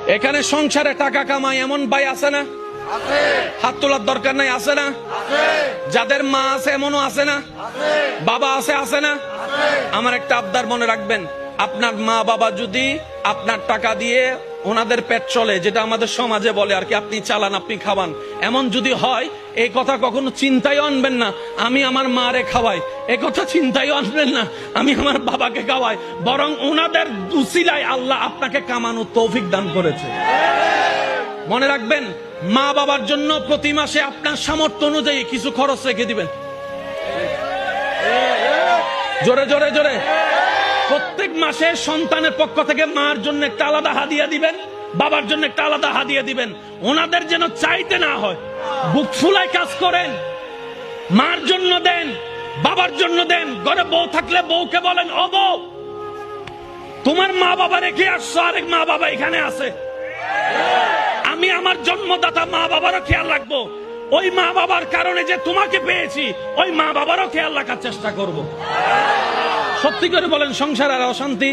এখানে সংসারে টাকা কামায় এমন ভাই আছে না? হাত তোলার দরকার নাই, আছে না? যাদের মা আছে এমনও আছে না? বাবা আছে না? আমার একটা আবদার মনে রাখবেন, আপনার মা বাবা যদি আপনার টাকা দিয়ে ওনাদের পেট চলে, যেটা আমাদের সমাজে বলে আর কি, আপনি চালান আপনি খাওয়ান, এমন যদি হয় এই কথা কখনো চিন্তায় আনবেন না আমি আমার মারে খাওয়াই, এই কথা চিন্তায় আনবেন না আমি আমার বাবাকে খাওয়াই, বরং ওনাদের উসিলায় আল্লাহ আপনাকে কামানোর তৌফিক দান করেছে। মনে রাখবেন, মা বাবার জন্য প্রতি মাসে আপনার সামর্থ্য অনুযায়ী কিছু খরচ রেখে দিবেন। জোরে জোরে জোরে। প্রত্যেক মাসে সন্তানের পক্ষ থেকে মার জন্য একটা আলাদা হাদিয়া দিবেন, বাবার জন্য একটা আলাদা হাদিয়া দিবেন। ওনাদের যেন চাইতে না হয়, বুক ফুলায় কাজ করেন। মার জন্য দেন, বাবার জন্য দেন। ঘরে বউ থাকলে বউকে বলেন, ও বউ, তোমার মা বাবা রেখে আসছো, আরেক মা বাবা এখানে আছে, আমি আমার জন্মদাতা মা বাবারও খেয়াল রাখবো। ওই মা বাবার কারণে যে তোমাকে পেয়েছি, ওই মা বাবারও খেয়াল রাখার চেষ্টা করব। সত্যি করে বলেন, সংসার আর অশান্তি